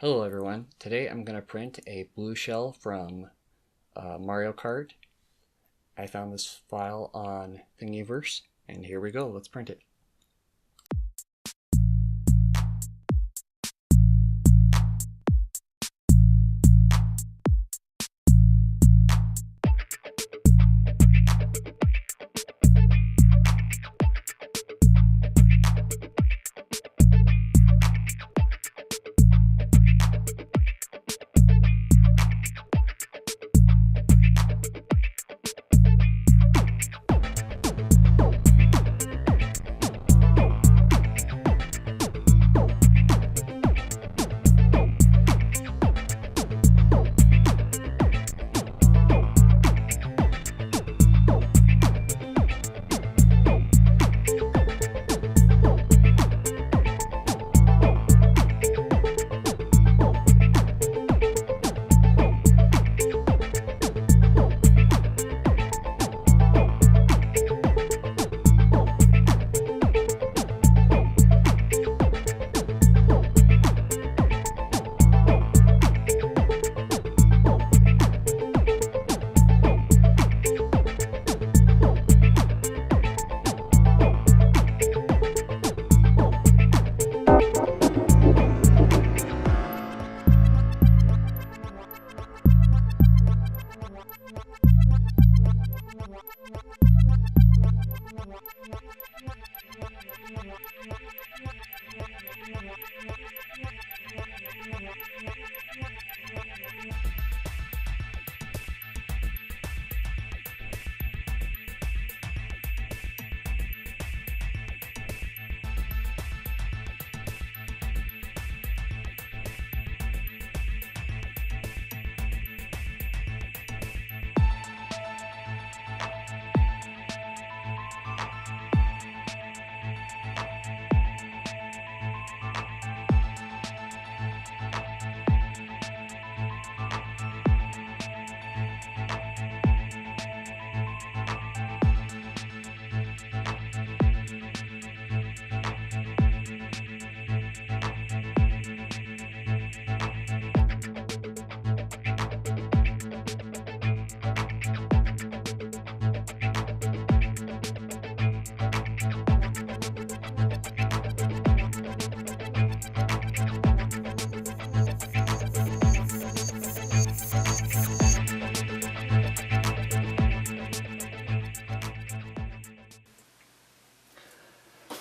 Hello everyone, today I'm going to print a blue shell from Mario Kart. I found this file on Thingiverse, and here we go, let's print it.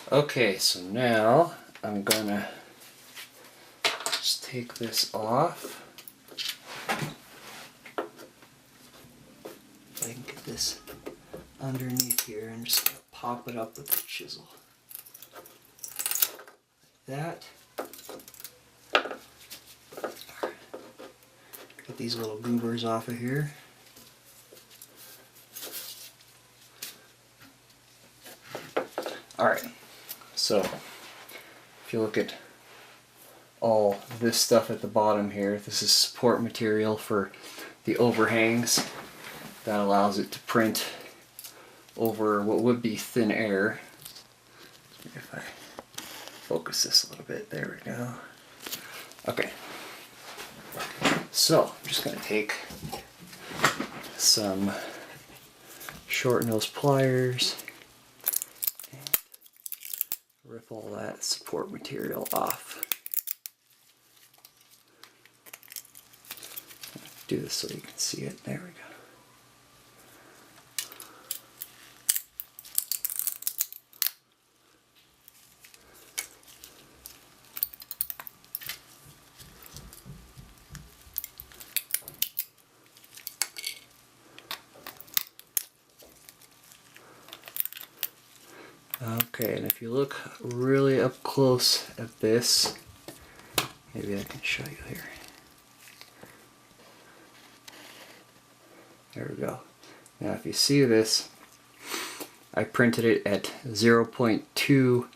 Okay, so now I'm gonna just take this off. If I can get this underneath here, and just gonna pop it up with the chisel. Like that. Get these little goobers off of here. Alright. So, if you look at all this stuff at the bottom here, this is support material for the overhangs. That allows it to print over what would be thin air. If I focus this a little bit, there we go. Okay, so I'm just going to take some short nose pliers, rip all that support material off. Do this so you can see it. There we go. Okay, and if you look really up close at this, maybe I can show you here. There we go. Now if you see this, I printed it at 0.2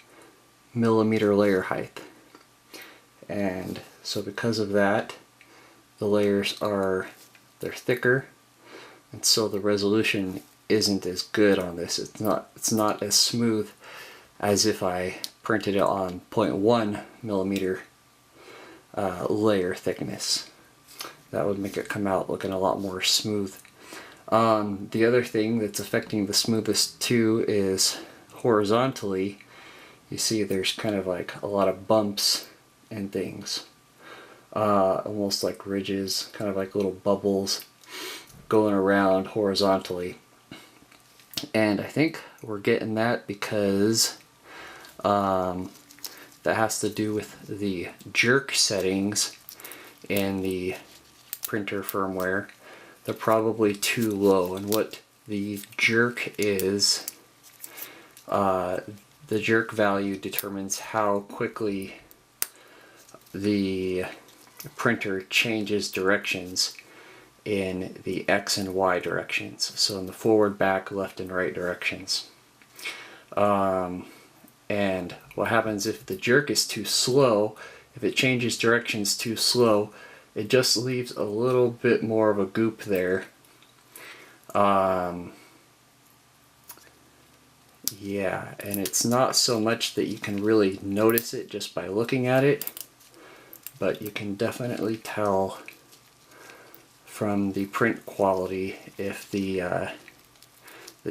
millimeter layer height. And so because of that, the layers they're thicker, and so the resolution isn't as good on this. It's not as smooth as if I printed it on 0.1 millimeter layer thickness. That would make it come out looking a lot more smooth. The other thing that's affecting the smoothest too is horizontally. You see there's kind of like a lot of bumps and things. Almost like ridges, kind of like little bubbles going around horizontally. And I think we're getting that because that has to do with the jerk settings in the printer firmware. They're probably too low, and what the jerk is, the jerk value determines how quickly the printer changes directions in the X and Y directions, so in the forward, back, left, and right directions. And what happens if the jerk is too slow, if it changes directions too slow, it just leaves a little bit more of a goop there. Yeah, and it's not so much that you can really notice it just by looking at it, but you can definitely tell from the print quality if the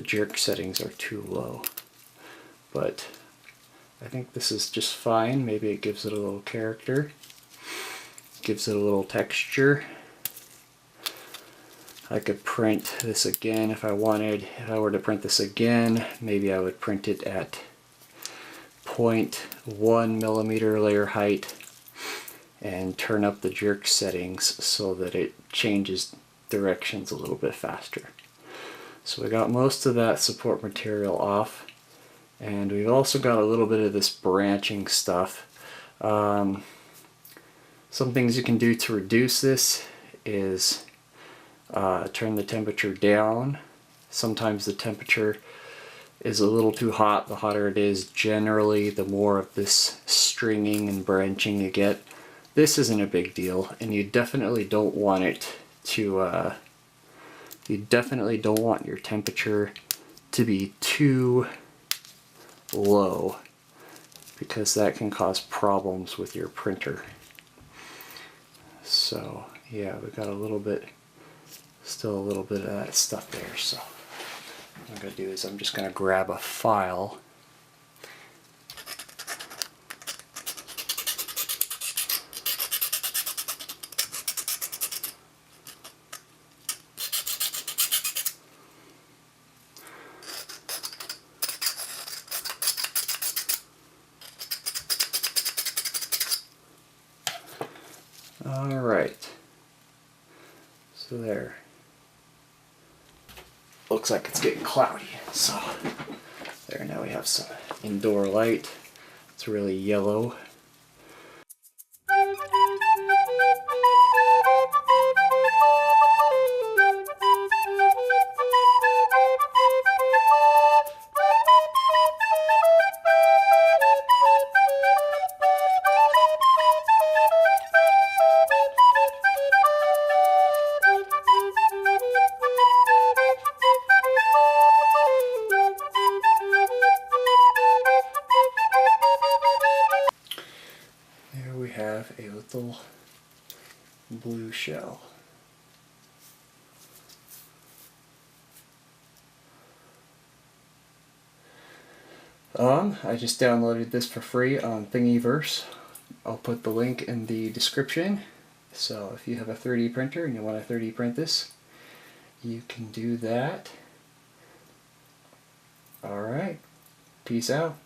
jerk settings are too low. But I think this is just fine. Maybe it gives it a little character, gives it a little texture. I could print this again if I wanted. If I were to print this again, maybe I would print it at 0.1 millimeter layer height and turn up the jerk settings so that it changes directions a little bit faster. So we got most of that support material off, and we've also got a little bit of this branching stuff. Some things you can do to reduce this is turn the temperature down. Sometimes the temperature is a little too hot. The hotter it is, generally, the more of this stringing and branching you get. This isn't a big deal, and you definitely don't want it to, you definitely don't want your temperature to be too low, because that can cause problems with your printer. So yeah, we got a little bit, still a little bit of that stuff there. So what I'm going to do is I'm just going to grab a file. Alright, so there. Looks like it's getting cloudy, so there, now we have some indoor light. It's really yellow. There we have a little blue shell. I just downloaded this for free on Thingiverse. I'll put the link in the description. So if you have a 3D printer and you want to 3D print this, you can do that. Alright, peace out.